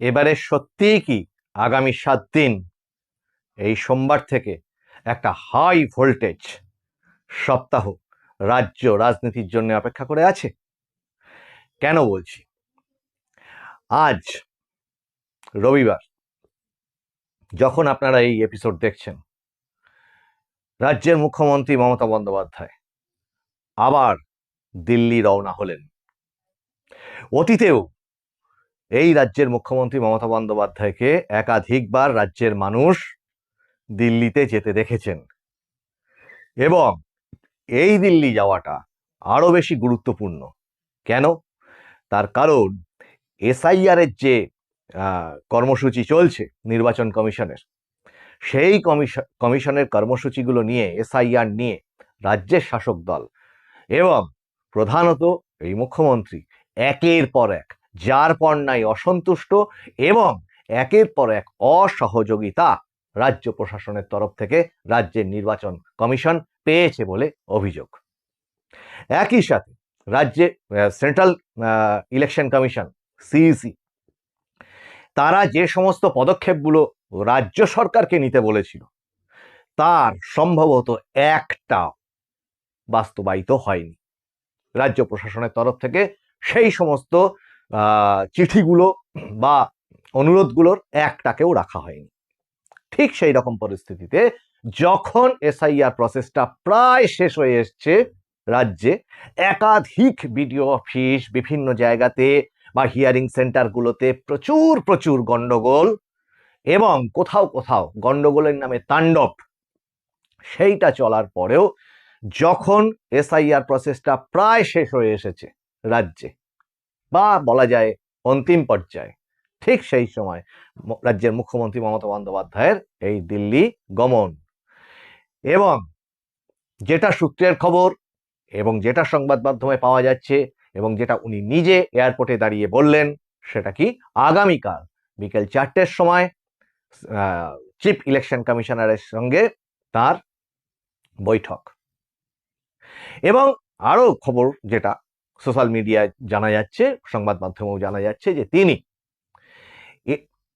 এবারে সত্যিই কি আগামী 7 দিন এই সোমবার থেকে একটা হাই ভোল্টেজ সপ্তাহ রাজ্য রাজনীতির জন্য অপেক্ষা করে আছে? কেন বলছি? আজ রবিবার, যখন আপনারা এই এপিসোড দেখছেন, রাজ্যের মুখ্যমন্ত্রী মমতা বন্দ্যোপাধ্যায় আবার দিল্লি রওনা হলেন। অতীতেও এই রাজ্যের মুখ্যমন্ত্রী মমতা বন্দ্যোপাধ্যায়কে একাধিকবার রাজ্যের মানুষ দিল্লিতে যেতে দেখেছেন, এবং এই দিল্লি যাওয়াটা আরো বেশি গুরুত্বপূর্ণ। কেন? তার কারণ এসআইআর এর যে কর্মসূচি চলছে নির্বাচন কমিশনের, সেই কমিশনের কর্মসূচিগুলো নিয়ে, এসআইআর নিয়ে রাজ্যের শাসক দল এবং প্রধানত এই মুখ্যমন্ত্রী একের পর এক, যার পর নাই অসন্তুষ্ট এবং একের পর এক অসহযোগিতা রাজ্য প্রশাসনের তরফ থেকে রাজ্যের নির্বাচন কমিশন পেয়েছে বলে অভিযোগ। একই সাথে রাজ্যে সেন্ট্রাল ইলেকশন কমিশন সিইসি, তারা যে সমস্ত পদক্ষেপগুলো রাজ্য সরকারকে নিতে বলেছিল তার সম্ভবত একটা বাস্তবায়িত হয়নি। রাজ্য প্রশাসনের তরফ থেকে সেই সমস্ত চিঠিগুলো বা অনুরোধগুলোর একটাকেও রাখা হয়নি। ঠিক সেই রকম পরিস্থিতিতে যখন এসআইআর প্রসেসটা প্রায় শেষ হয়ে এসছে রাজ্যে, একাধিক বিডিও অফিস, বিভিন্ন জায়গাতে বা হিয়ারিং সেন্টারগুলোতে প্রচুর প্রচুর গন্ডগোল এবং কোথাও কোথাও গন্ডগোলের নামে তাণ্ডব, সেইটা চলার পরেও যখন এসআইআর প্রসেসটা প্রায় শেষ হয়ে এসেছে রাজ্যে, বা বলা যায় অন্তিম পর্যায়ে, ঠিক সেই সময় রাজ্যের মুখ্যমন্ত্রী মমতা বন্দ্যোপাধ্যায়ের এই দিল্লি গমন। এবং যেটা সূত্রের খবর এবং যেটা সংবাদ মাধ্যমে পাওয়া যাচ্ছে এবং যেটা উনি নিজে এয়ারপোর্টে দাঁড়িয়ে বললেন, সেটা কি আগামীকাল বিকেল 4টের সময় চিফ ইলেকশন কমিশনারের সঙ্গে তার বৈঠক। এবং আরো খবর যেটা সোশ্যাল মিডিয়ায় জানা যাচ্ছে, সংবাদ মাধ্যমেও জানা যাচ্ছে, যে তিনি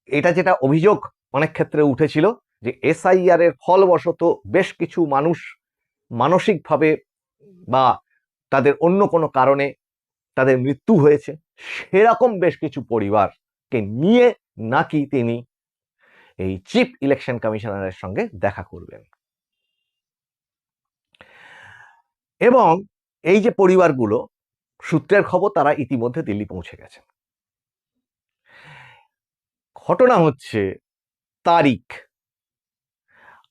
এটা যেটা অভিযোগ অনেক ক্ষেত্রে উঠেছিল যে এসআইআর এর ফলবশত বেশ কিছু মানুষ মানসিকভাবে বা তাদের অন্য কোনো কারণে তাদের মৃত্যু হয়েছে, সেরকম বেশ কিছু পরিবারকে নিয়ে নাকি তিনি এই চিফ ইলেকশন কমিশনারের সঙ্গে দেখা করবেন। এবং এই যে পরিবারগুলো, সূত্রের খবর তারা ইতিমধ্যে দিল্লি পৌঁছে গেছে। ঘটনা হচ্ছে তারিখ,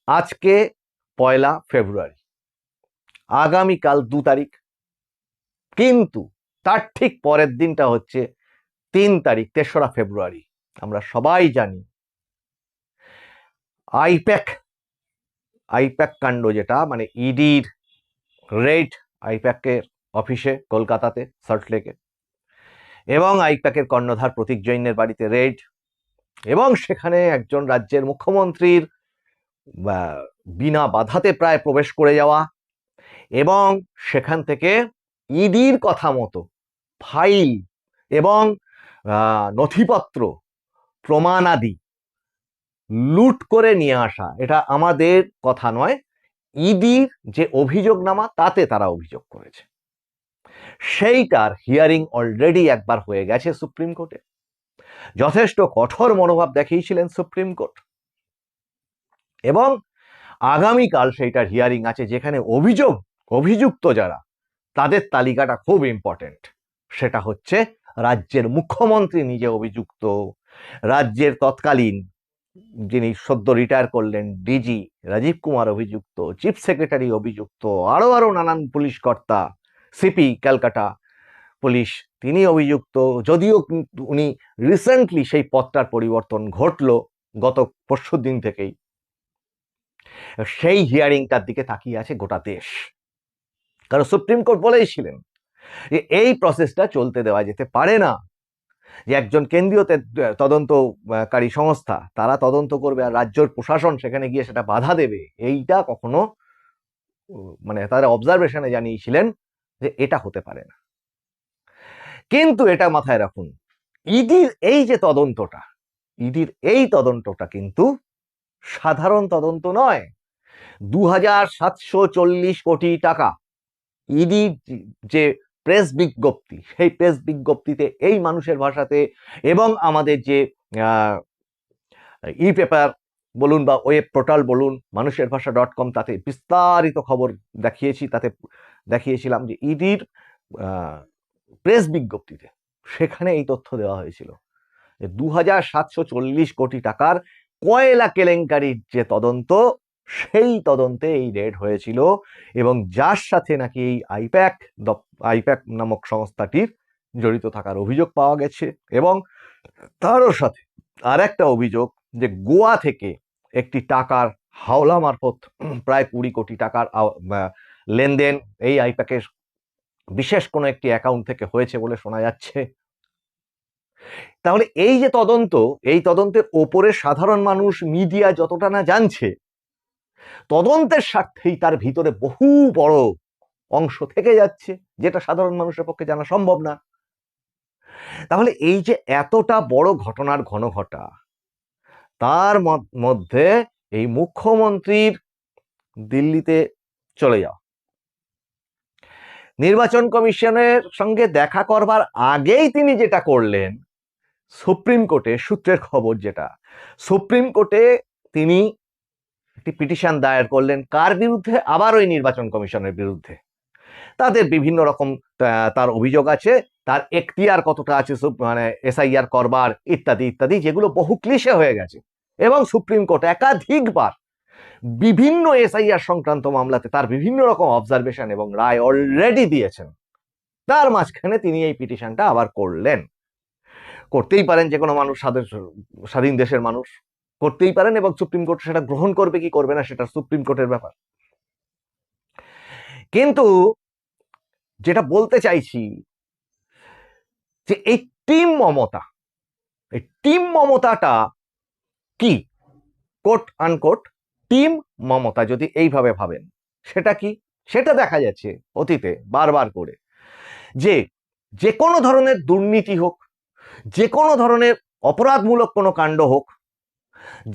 আজকে 1 ফেব্রুয়ারি, আগামীকাল 2 তারিখ, কিন্তু তার ঠিক পরের দিনটা হচ্ছে 3 তারিখ, 3রা ফেব্রুয়ারি। আমরা সবাই জানি আইপ্যাক কাণ্ড, যেটা মানে ইডির রেড আইপ্যাকের অফিসে কলকাতাতে সল্টলেকে, এবং আইপ্যাকের কর্ণধার প্রতীক জৈনের বাড়িতে রেড, এবং সেখানে একজন রাজ্যের মুখ্যমন্ত্রীর বিনা বাধাতে প্রায় প্রবেশ করে যাওয়া, এবং সেখান থেকে ইডির কথা মতো ফাইল এবং নথিপত্র প্রমাণাদি লুট করে নিয়ে আসা। এটা আমাদের কথা নয়, ইডির যে অভিযোগনামা তাতে তারা অভিযোগ করেছে। সেইটার হিয়ারিং অলরেডি একবার হয়ে গেছে সুপ্রিম কোর্টে। যথেষ্ট কঠোর মনোভাব দেখিয়েছিলেন সুপ্রিম কোর্ট, এবং আগামীকাল সেইটার হিয়ারিং আছে, যেখানে অভিযুক্ত যারা, তাদের তালিকাটা খুব ইম্পর্টেন্ট। সেটা হচ্ছে রাজ্যের মুখ্যমন্ত্রী নিজে অভিযুক্ত, রাজ্যের তৎকালীন যিনি সদ্য রিটায়ার করলেন ডিজি রাজীব কুমার অভিযুক্ত, চিফ সেক্রেটারি অভিযুক্ত, আরো নানান পুলিশ কর্তা, সিপি ক্যালকাটা পুলিশ তিনি অভিযুক্ত, যদিও উনি রিসেন্টলি সেই পদটার পরিবর্তন ঘটলো গত পরশুদিন থেকেই। সেই হিয়ারিংটার দিকে তাকিয়ে আছে গোটা দেশ, কারণ সুপ্রিম কোর্ট বলেইছিলেন যে এই প্রসেসটা চলতে দেওয়া যেতে পারে না, যে একজন কেন্দ্রীয় তদন্তকারী সংস্থা তারা তদন্ত করবে আর রাজ্যের প্রশাসন সেখানে গিয়ে সেটা বাধা দেবে, এইটা কখনো, মানে তারা অবজারভেশনে জানিয়েছিলেন যে এটা হতে পারে না। কিন্তু এটা মাথায় রাখুন, ইডির এই যে তদন্তটা, ইডির এই তদন্তটা কিন্তু সাধারণ তদন্ত নয়। 2740 কোটি টাকা ইডির যে প্রেস বিজ্ঞপ্তি, সেই প্রেস বিজ্ঞপ্তিতে এই মানুষের ভাষাতে এবং আমাদের যে ই পেপার বলুন বা ওয়েব পোর্টাল বলুন, মানুষের ভাষা .com, তাতে বিস্তারিত খবর দেখিয়েছি। তাতে দেখিয়েছিলাম যে ইডির প্রেস বিজ্ঞপ্তিতে সেখানে এই তথ্য দেওয়া হয়েছিল যে 2740 কোটি টাকার কয়লা কেলেঙ্কারির যে তদন্ত, সেই তদন্তে এই রেড হয়েছিল এবং যার সাথে নাকি এই আইপ্যাক নামক সংস্থাটির জড়িত থাকার অভিযোগ পাওয়া গেছে। এবং তারও সাথে আর একটা অভিযোগ যে গোয়া থেকে একটি টাকার হাওলা মারফত প্রায় 20 কোটি টাকার লেনদেন এই আইপ্যাকের বিশেষ কোনো একটি অ্যাকাউন্ট থেকে হয়েছে বলে শোনা যাচ্ছে। তাহলে এই যে তদন্ত, এই তদন্তের ওপরে সাধারণ মানুষ, মিডিয়া যতটা না জানছে, তদন্তের স্বার্থেই তার ভিতরে বহু বড় অংশ থেকে যাচ্ছে, যেটা সাধারণ মানুষের পক্ষে জানা সম্ভব না। তাহলে এই যে এতটা বড় ঘটনার ঘনঘটা, তার মধ্যে এই মুখ্যমন্ত্রীর দিল্লিতে চলে যাওয়া, নির্বাচন কমিশনের সঙ্গে দেখা করবার আগেই তিনি যেটা করলেন, সুপ্রিম কোর্টে সূত্রের খবর যেটা, সুপ্রিম কোর্টে তিনি একটি পিটিশন দায়ের করলেন। কার বিরুদ্ধে? আবার ওই নির্বাচন কমিশনের বিরুদ্ধে। তাদের বিভিন্ন রকম তার অভিযোগ আছে, তার এখতিয়ার কতটা আছে মানে এসআইআর করবার ইত্যাদি ইত্যাদি, যেগুলো বহু ক্লিশে হয়ে গেছে। এবং সুপ্রিম কোর্ট একাধিকবার বিভিন্ন এসআইআর সংক্রান্ত মামলাতে তার বিভিন্ন রকম অবজারভেশন এবং রায় অলরেডি দিয়েছেন। তার মাঝখানে তিনি এই পিটিশনটা আবার করলেন। করতেই পারেন, যে কোনো মানুষ, স্বাধীন দেশের মানুষ করতেই পারেন, এবং সুপ্রিম কোর্ট সেটা গ্রহণ করবে কি করবে না সেটা সুপ্রিম কোর্টের ব্যাপার। কিন্তু যেটা বলতে চাইছি যে এই টিম মমতাটা কি, কোট আনকোট টিম মমতা যদি এইভাবে ভাবেন, সেটা কি? সেটা দেখা যাচ্ছে অতীতে বারবার করে, যে কোনো ধরনের দুর্নীতি হোক, যে কোনো ধরনের অপরাধমূলক কোনো কাণ্ড হোক,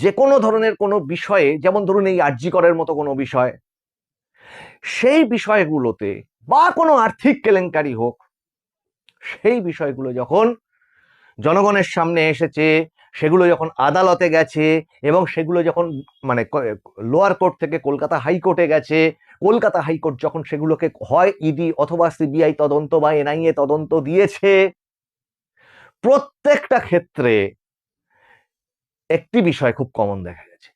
যে কোনো ধরনের কোনো বিষয়ে, যেমন ধরুন এই আরজি করের মতো কোনো বিষয়, সেই বিষয়গুলোতে বা কোনো আর্থিক কেলেঙ্কারি হোক, সেই বিষয়গুলো যখন জনগণের সামনে এসেছে, সেগুলো যখন আদালতে গেছে এবং সেগুলো যখন মানে লোয়ার কোর্ট থেকে কলকাতা হাইকোর্টে গেছে, কলকাতা হাইকোর্ট যখন সেগুলোকে হয় ইডি অথবা সিবিআই তদন্ত বা এনআইএ তদন্ত দিয়েছে, প্রত্যেকটা ক্ষেত্রে একটি বিষয় খুব কমন দেখা গেছে।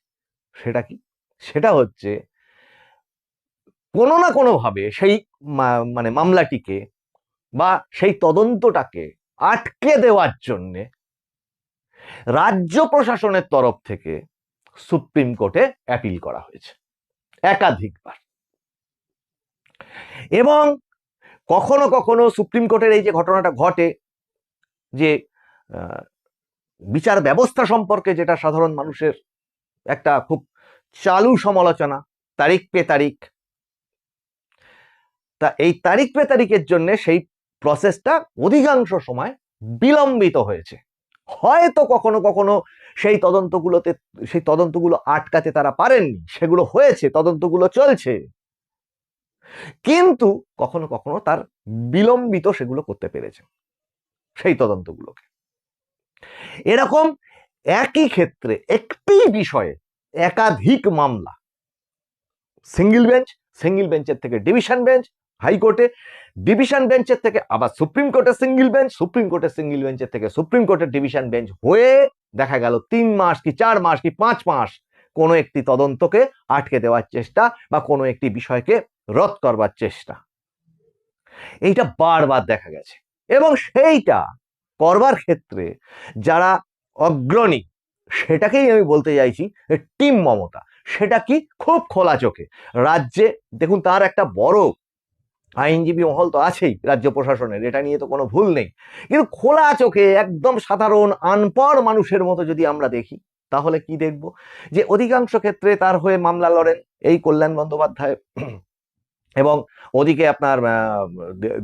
সেটা কি? সেটা হচ্ছে কোনো না কোনোভাবে সেই মানে মামলাটিকে বা সেই তদন্তটাকে আটকে দেওয়ার জন্যে রাজ্য প্রশাসনের তরফ থেকে সুপ্রিম কোর্টে অ্যাপিল করা হয়েছে একাধিকবার। এবং কখনো কখনো সুপ্রিম কোর্টের এই যে ঘটনাটা ঘটে, যে বিচার ব্যবস্থা সম্পর্কে যেটা সাধারণ মানুষের একটা খুব চালু সমালোচনা, তারিখ পে তারিখ, তা এই তারিখ পে তারিখের জন্য সেই প্রসেসটা অধিকাংশ সময় বিলম্বিত হয়েছে। হয়তো কখনো কখনো সেই তদন্তগুলো আটকাতে তারা পারেননি, সেগুলো হয়েছে, তদন্তগুলো চলছে, কিন্তু কখনো কখনো তার বিলম্বিত সেগুলো করতে পেরেছে সেই তদন্তগুলোকে। এরকম একই ক্ষেত্রে একটি বিষয়ে একাধিক মামলা, সিঙ্গেল বেঞ্চের থেকে ডিভিশন বেঞ্চ, হাইকোর্টে, ডিভিশন বেঞ্চের থেকে আবার সুপ্রিম কোর্টের সিঙ্গেল বেঞ্চ, সুপ্রিম কোর্টের সিঙ্গেল বেঞ্চের থেকে সুপ্রিম কোর্টের ডিভিশন বেঞ্চ হয়ে দেখা গেল 3 মাস কি 4 মাস কি 5 মাস কোনো একটি তদন্তকে আটকে দেওয়ার চেষ্টা বা কোনো একটি বিষয়কে রদ করবার চেষ্টা, এইটা বারবার দেখা গেছে। এবং সেইটা করবার ক্ষেত্রে যারা অগ্রণী, সেটাকেই আমি বলতে চাইছি টিম মমতা। সেটা কি? খুব খোলা চোখে রাজ্যে দেখুন, তার একটা বড় আইনজীবী মহল তো আছেই রাজ্য প্রশাসনের, এটা নিয়ে তো কোনো ভুল নেই, কিন্তু খোলা চোখে একদম সাধারণ আনপড় মানুষের মতো যদি আমরা দেখি, তাহলে কি দেখব? যে অধিকাংশ ক্ষেত্রে তার হয়ে মামলা লড়েন এই কল্যাণ বন্দ্যোপাধ্যায়, এবং ওদিকে আপনার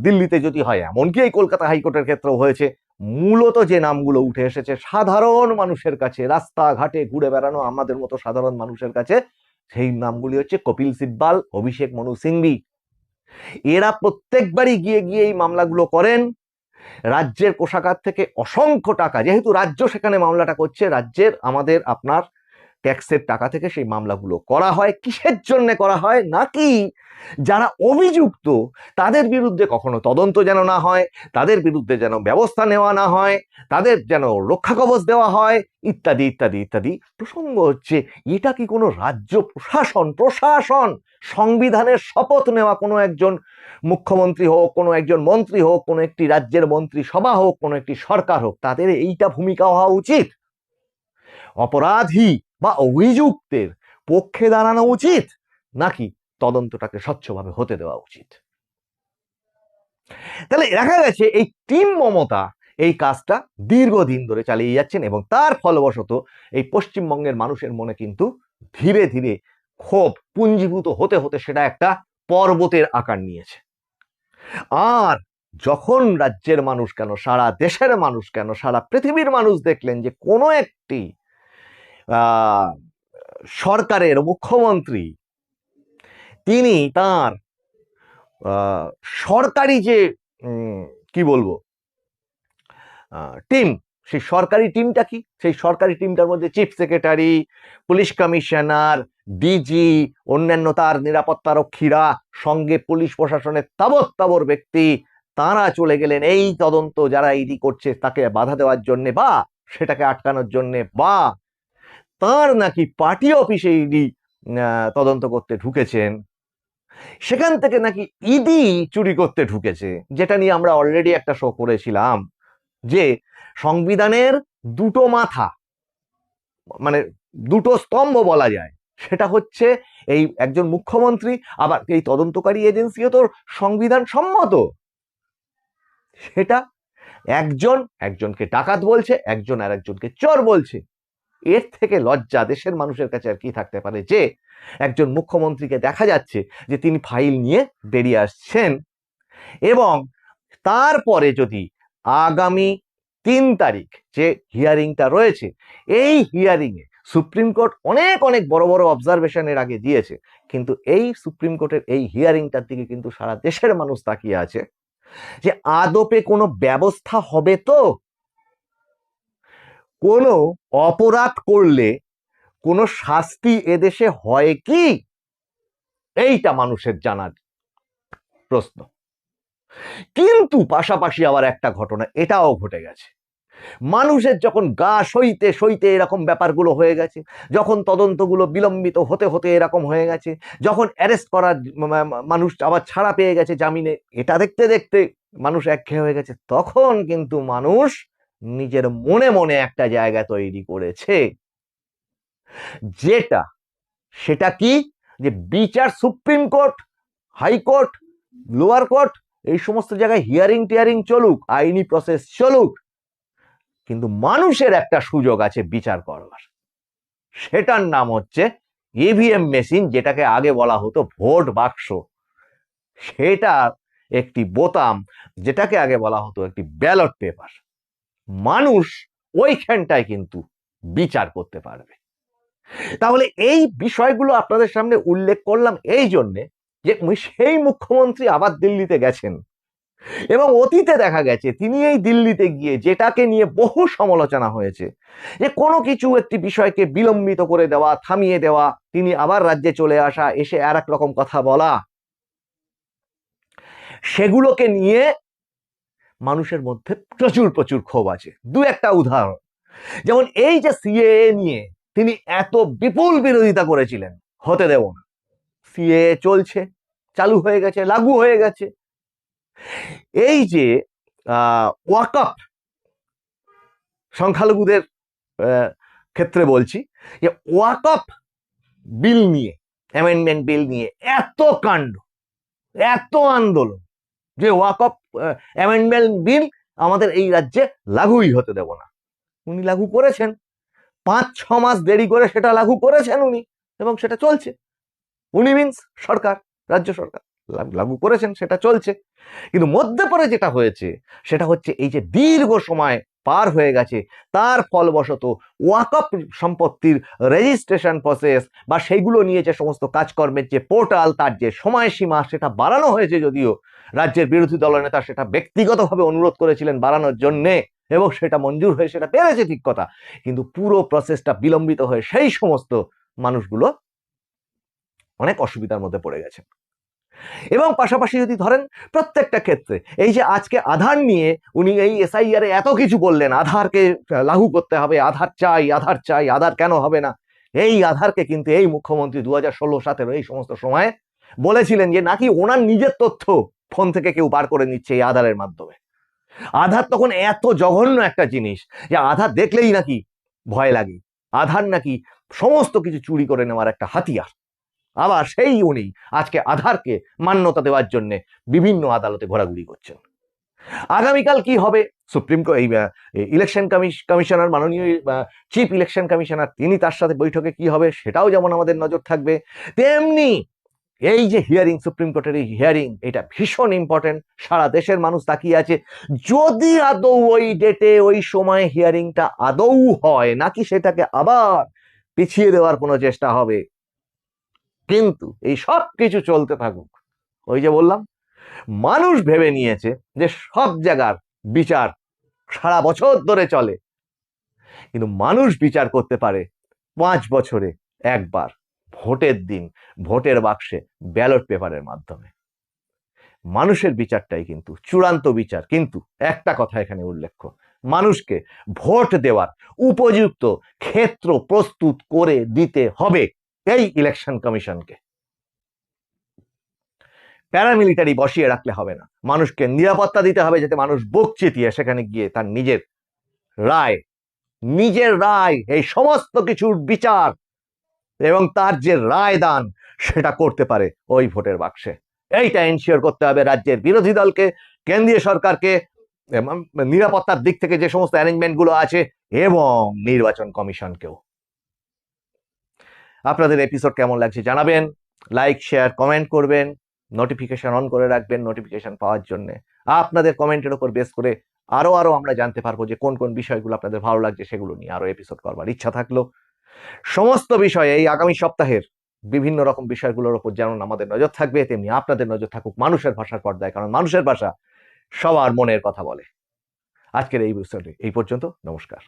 দিল্লিতে যদি হয়, এমনকি এই কলকাতা হাইকোর্টের ক্ষেত্রেও হয়েছে, মূলত যে নামগুলো উঠে এসেছে সাধারণ মানুষের কাছে, রাস্তাঘাটে ঘুরে বেড়ানো আমাদের মতো সাধারণ মানুষের কাছে, সেই নামগুলি হচ্ছে কপিল সিব্বাল, অভিষেক মনু সিংভি। এরা প্রত্যেকবারই গিয়ে গিয়ে এই মামলাগুলো করেন। রাজ্যের কোষাগার থেকে অসংখ্য টাকা, যেহেতু রাজ্য সেখানে মামলাটা করছে, রাজ্যের আমাদের আপনার ট্যাক্সের টাকা থেকে সেই মামলাগুলো করা হয়। কিসের জন্য করা হয়? নাকি যারা অভিযুক্ত তাদের বিরুদ্ধে কখনো তদন্ত যেন না হয়, তাদের বিরুদ্ধে যেন ব্যবস্থা নেওয়া না হয়, তাদের যেন রক্ষা কবচ দেওয়া হয়, ইত্যাদি ইত্যাদি ইত্যাদি। প্রসঙ্গ হচ্ছে, এটা কি কোনো রাজ্য প্রশাসন সংবিধানের শপথ নেওয়া কোনো একজন মুখ্যমন্ত্রী হোক, কোনো একজন মন্ত্রী হোক, কোনো একটি রাজ্যের মন্ত্রিসভা হোক, কোনো একটি সরকার হোক, তাদের এইটা ভূমিকা হওয়া উচিত? অপরাধী বা অভিযুক্তের পক্ষে দাঁড়ানো উচিত, নাকি তদন্তটাকে স্বচ্ছভাবে হতে দেওয়া উচিত? তাহলে দেখা গেছে এই টিম মমতা এই কাজটা দীর্ঘদিন ধরে চালিয়ে যাচ্ছেন, এবং তার ফলবশত এই পশ্চিমবঙ্গের মানুষের মনে কিন্তু ধীরে ধীরে ক্ষোভ পুঞ্জীভূত হতে হতে সেটা একটা পর্বতের আকার নিয়েছে। আর যখন রাজ্যের মানুষ কেন, সারা দেশের মানুষ কেন, সারা পৃথিবীর মানুষ দেখলেন যে কোনো একটি সরকারের মুখ্যমন্ত্রী তিনি তার সরকারি যে কি বলবো টিম, সেই সরকারি টিমটা কি, সেই সরকারি টিমটার মধ্যে chief secretary, police commissioner, DG, অন্যান্য তার নিরাপত্তারক্ষীরা, সঙ্গে পুলিশ প্রশাসনের তাবৎ তাবর ব্যক্তি, তারা চলে গেলেন এই তদন্ত যারা ইডি করছে তাকে বাধা দেওয়ার জন্য বা সেটাকে আটকানোর জন্য, বা তার নাকি পার্টি অফিসে ইডি তদন্ত করতে ঢুকেছেন, সেখান থেকে নাকি ইডি চুরি করতে ঢুকেছে, যেটা নিয়ে আমরা অলরেডি একটা শো করেছিলাম যে সংবিধানের দুটো মাথা, মানে দুটো স্তম্ভ বলা যায়, সেটা হচ্ছে এই একজন মুখ্যমন্ত্রী, আবার এই তদন্তকারী এজেন্সিও তো সংবিধান সম্মত। সেটা একজনকে ডাকাত বলছে, একজন আর একজনকে চোর বলছে। এর থেকে লজ্জা দেশের মানুষের কাছে আর কি থাকতে পারে যে একজন মুখ্যমন্ত্রীকে দেখা যাচ্ছে যে তিনি ফাইল নিয়ে বেরিয়ে আসছেন, এবং তারপরে যদি আগামী 3 তারিখ যে হিয়ারিংটা রয়েছে, এই হিয়ারিং এ সুপ্রিম কোর্ট অনেক অনেক বড় বড় অবজারভেশনের আগে দিয়েছে, কিন্তু এই সুপ্রিম কোর্টের এই হিয়ারিংটার দিকে কিন্তু সারা দেশের মানুষ তাকিয়ে আছে যে আদপে কোনো ব্যবস্থা হবে তো? কোনো অপরাধ করলে কোনো শাস্তি এদেশে হয় কি? এইটা মানুষের জানার প্রশ্ন। কিন্তু পাশাপাশি আবার একটা ঘটনা এটাও ঘটে গেছে, মানুষের যখন গা সইতে সইতে এরকম ব্যাপারগুলো হয়ে গেছে, যখন তদন্তগুলো বিলম্বিত হতে হতে এরকম হয়ে গেছে, যখন অ্যারেস্ট করার মানুষ আবার ছাড়া পেয়ে গেছে জামিনে, এটা দেখতে দেখতে মানুষ একঘেয়ে হয়ে গেছে, তখন কিন্তু মানুষ নিজের মনে মনে একটা জায়গা তৈরি করেছে, সেটা কি, যে বিচার supreme court, high court, lower court, এই সমস্ত জায়গায় হিয়ারিং টিয়ারিং চলুক, আইনি প্রসেস চলুক, কিন্তু মানুষের একটা সুযোগ আছে বিচার করবার। সেটার নাম হচ্ছে ইভিএম মেশিন, যেটাকে আগে বলা হতো ভোট বাক্স। সেটা একটি বোতাম, যেটাকে আগে বলা হতো একটি ব্যালট পেপার। মানুষ ওইখানটায় কিন্তু বিচার করতে পারবে। তাহলে এই বিষয়গুলো আপনাদের সামনে উল্লেখ করলাম এই জন্যে যে সেই মুখ্যমন্ত্রী আবার দিল্লিতে গেছেন, এবং অতীতে দেখা গেছে তিনি এই দিল্লিতে গিয়ে, যেটাকে নিয়ে বহু সমালোচনা হয়েছে, যে কোনো কিছু একটি বিষয়কে বিলম্বিত করে দেওয়া, থামিয়ে দেওয়া, তিনি আবার রাজ্যে চলে আসা, এসে আর এক রকম কথা বলা, সেগুলোকে নিয়ে মানুষের মধ্যে প্রচুর প্রচুর ক্ষোভ আছে। দু একটা উদাহরণ, যেমন এই যে সিএএ নিয়ে তিনি এত বিপুল বিরোধিতা করেছিলেন, হতে দেব না, সিএএ চলছে, চালু হয়ে গেছে, লাগু হয়ে গেছে। এই যে ওয়াকফ, সংখ্যালঘুদের ক্ষেত্রে বলছি, যে ওয়াকফ বিল নিয়ে, অ্যামেন্ডমেন্ট বিল নিয়ে এত কাণ্ড, এত আন্দোলন, যে ওয়াকফ অ্যামেন্ডমেন্ট বিল আমাদের এই রাজ্যে লাগুই হতে দেব না। উনি লাগু করেছেন, 5-6 মাস দেরি করে সেটা লাগু করেছেন উনি, এবং সেটা চলছে। উনি মিন্স সরকার, রাজ্য সরকার। লাগু করেছেন, সেটা চলছে। কিন্তু মধ্যে পরে যেটা হয়েছে সেটা হচ্ছে এই যে দীর্ঘ সময় পার হয়ে গেছে, তার ফলবশত ওয়াকফ সম্পত্তির রেজিস্ট্রেশন প্রসেস বা সেইগুলো নিয়ে যে সমস্ত কাজকর্মের যে পোর্টাল, তার যে সময়সীমা সেটা বাড়ানো হয়েছে। যদিও রাজ্যের বিরোধী দলনেতা সেটা ব্যক্তিগতভাবে অনুরোধ করেছিলেন বাড়ানোর জন্যে, এবং সেটা মঞ্জুর হয়ে সেটা পেরেছে, ঠিক কথা, কিন্তু পুরো প্রসেসটা বিলম্বিত হয়ে সেই সমস্ত মানুষগুলো অনেক অসুবিধার মধ্যে পড়ে গেছে। এবং পাশাপাশি যদি ধরেন প্রত্যেকটা ক্ষেত্রে এই যে আজকে আধার নিয়ে উনি এই এসআইআর এত কিছু বললেন, আধারকে লাগু করতে হবে, আধার চাই, আধার চাই, আধার কেন হবে না, এই আধারকে কিন্তু এই মুখ্যমন্ত্রী 2016-17 এই সমস্ত সময় বলেছিলেন যে নাকি ওনার নিজের তথ্য ফোন থেকে কেউ বার করে নিচ্ছে এই আধারের মাধ্যমে। আধার তখন এত জঘন্য একটা জিনিস যে আধার দেখলেই নাকি ভয় লাগে, আধার নাকি সমস্ত কিছু চুরি করে নেওয়ার একটা হাতিয়ার। আবার সেই উনি আজকে আধারকে মান্যতা দেওয়ার জন্য বিভিন্ন আদালতে ঘোরাঘুরি করছেন। আগামীকাল কি হবে, সুপ্রিম কোর্ট ইলেকশন কমিশনার, মাননীয় চিফ ইলেকশন কমিশনার, তিনি তার সাথে বৈঠকে কি হবে সেটাও যেমন আমাদের নজর থাকবে, তেমনি এই যে হিয়ারিং, সুপ্রিম কোর্টের এই হিয়ারিং, এটা ভীষণ ইম্পর্টেন্ট। সারা দেশের মানুষ তাকিয়ে আছে যদি আদৌ ওই ডেটে ওই সময় হিয়ারিংটা আদৌ হয় নাকি সেটাকে আবার পিছিয়ে দেওয়ার কোনো চেষ্টা হবে। কিন্তু এই সব কিছু চলতে থাকুক, ওই যে বললাম, মানুষ ভেবে নিয়েছে যে সব জায়গার বিচার সারা বছর ধরে চলে, কিন্তু মানুষ বিচার করতে পারে 5 বছরে একবার, ভোটের দিন, ভোটের বাক্সে ব্যালট পেপারের মাধ্যমে। মানুষের বিচারটাই কিন্তু চূড়ান্ত বিচার। কিন্তু একটা কথা এখানে উল্লেখ্য, মানুষকে ভোট দেওয়ার উপযুক্ত ক্ষেত্র প্রস্তুত করে দিতে হবে এই ইলেকশন কমিশনকে। প্যারামিলিটারি বসিয়ে রাখলে হবে না, মানুষকে নিরাপত্তা দিতে হবে যাতে মানুষ বুক চিতিয়ে সেখানে গিয়ে তার নিজের রায় এই সমস্ত কিছুর বিচার এবং তার যে রায় দান সেটা করতে পারে ওই ভোটের বাক্সে। এইটা এনশিওর করতে হবে রাজ্যের বিরোধী দলকে, কেন্দ্রীয় সরকারকে, নিরাপত্তার দিক থেকে যে সমস্ত অ্যারেঞ্জমেন্ট গুলো আছে, এবং নির্বাচন কমিশনকেও। আপনাদের এপিসোড কেমন লাগছে জানাবেন, লাইক, শেয়ার, কমেন্ট করবেন, নোটিফিকেশন অন করে রাখবেন নোটিফিকেশন পাওয়ার জন্য। আপনাদের কমেন্টের উপর বেস করে আরো আমরা জানতে পারবো যে কোন কোন বিষয়গুলো আপনাদের ভালো লাগছে, সেগুলো নিয়ে আরো এপিসোড করবার ইচ্ছা থাকলো। সমস্ত বিষয়ে এই আগামী সপ্তাহের বিভিন্ন রকম বিষয়গুলোর উপর যেমন আমাদের নজর থাকবে, তেমনি আপনাদের নজর থাকুক মানুষের ভাষার পর্দায়, কারণ মানুষের ভাষা সবার মনের কথা বলে। আজকের এই বিষয়টি এই পর্যন্ত, নমস্কার।